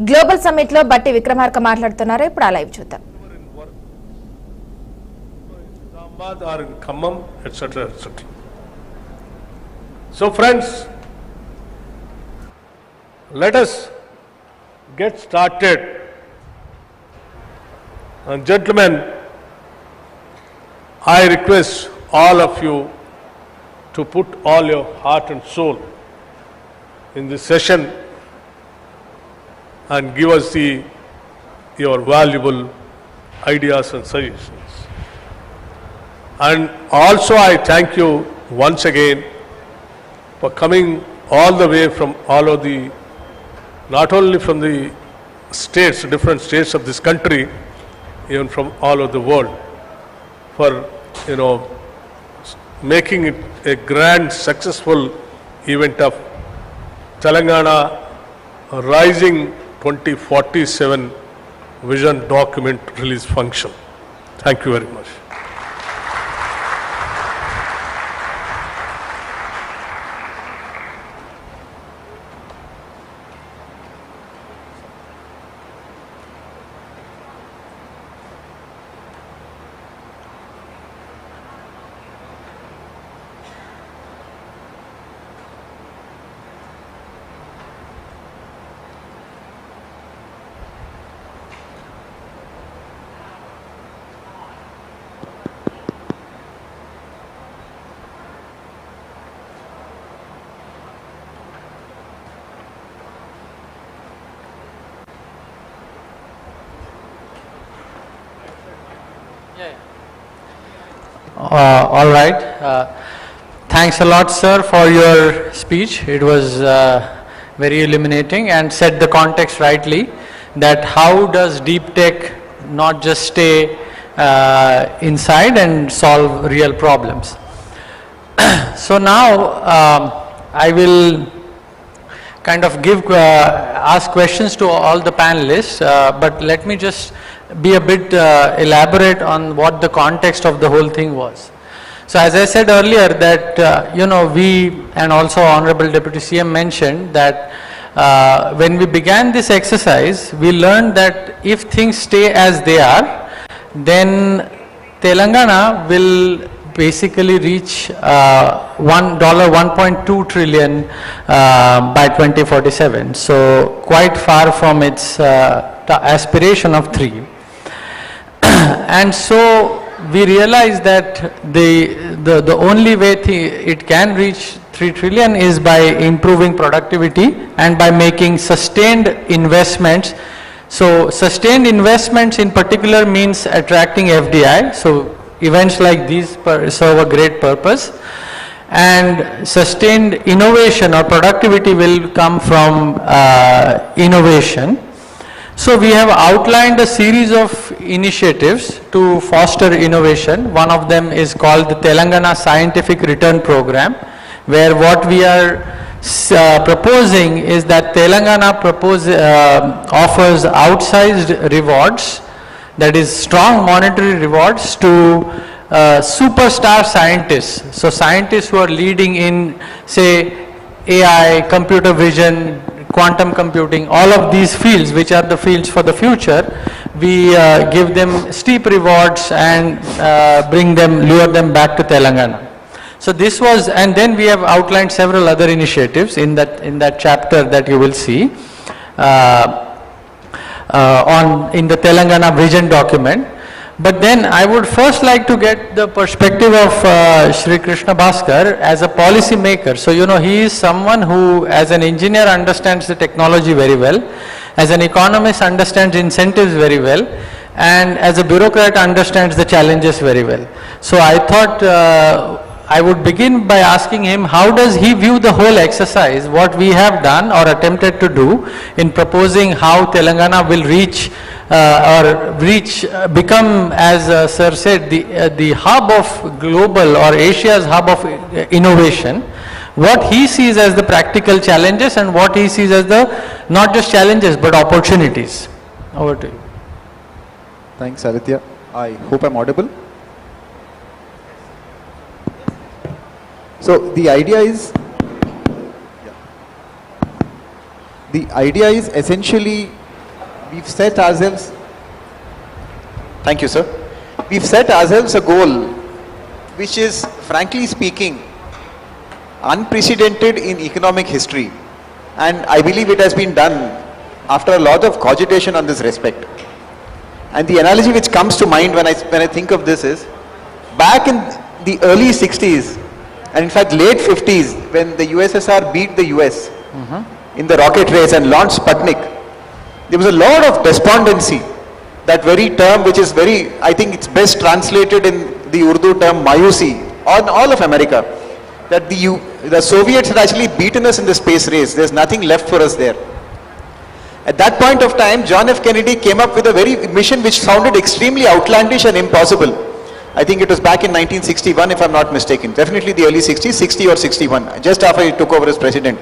Global summit లో బట్టి విక్రమార్క మాట్లాడుతున్నారు. ఇప్పుడు ఆ లైవ్ చూద్దాం. Or in Khammam, etc., etc. So friends, let us get started. And gentlemen, I request all of you to put all your heart and soul in this session and give us your valuable ideas and suggestions. And also I thank you once again for coming all the way from all of the, not only from the states, different states of this country, even from all over the world, for making it a grand successful event of Telangana Rising 2047 Vision Document Release Function. Thank you very much. All right. Thanks a lot, sir, for your speech. It was very illuminating and set the context rightly, that how does deep tech not just stay inside and solve real problems. So now I will kind of ask questions to all the panelists, but let me just be a bit elaborate on what the context of the whole thing was. So as I said earlier that, we and also Honorable Deputy CM mentioned that when we began this exercise, we learned that if things stay as they are, then Telangana will basically reach $1.2 trillion by 2047. So quite far from its aspiration of 3. And so we realize that the only way it can reach 3 trillion is by improving productivity and by making sustained investments. So sustained investments in particular means attracting FDI. So events like these serve a great purpose. And sustained innovation or productivity will come from innovation. So we have outlined a series of initiatives to foster innovation. One of them is called the Telangana Scientific Return Program, where what we are proposing is that Telangana offers outsized rewards, that is strong monetary rewards to superstar scientists. So scientists who are leading in, say, AI, computer vision, quantum computing, all of these fields, which are the fields for the future, we give them steep rewards and lure them back to Telangana. So this was, and then we have outlined several other initiatives in that chapter that you will see in the Telangana vision document. But then I would first like to get the perspective of Shri Krishna Bhaskar as a policy maker. So he is someone who as an engineer understands the technology very well, as an economist understands incentives very well, and as a bureaucrat understands the challenges very well. So I thought I would begin by asking him, how does he view the whole exercise, what we have done or attempted to do in proposing how Telangana will become, as sir said, the hub of global or Asia's hub of innovation, what he sees as the practical challenges and what he sees as the not just challenges but opportunities. Over to you. Thanks, Aditya. I hope I'm audible. So the idea is essentially we've set ourselves, thank you, sir. We've set ourselves a goal which is, frankly speaking, unprecedented in economic history. And I believe it has been done after a lot of cogitation on this respect. And the analogy which comes to mind when I think of this is, back in the early 60s, and in fact late 50s, when the USSR beat the US in the rocket race and launched Sputnik, there was a lot of despondency. That very term, which is very, I think it's best translated in the Urdu term Mayusi, on all of America, that the Soviets had actually beaten us in the space race. There's nothing left for us there. At that point of time, John F. Kennedy came up with a very mission which sounded extremely outlandish and impossible. I think it was back in 1961, if I'm not mistaken. Definitely the early 60s, 60 or 61, just after he took over as president.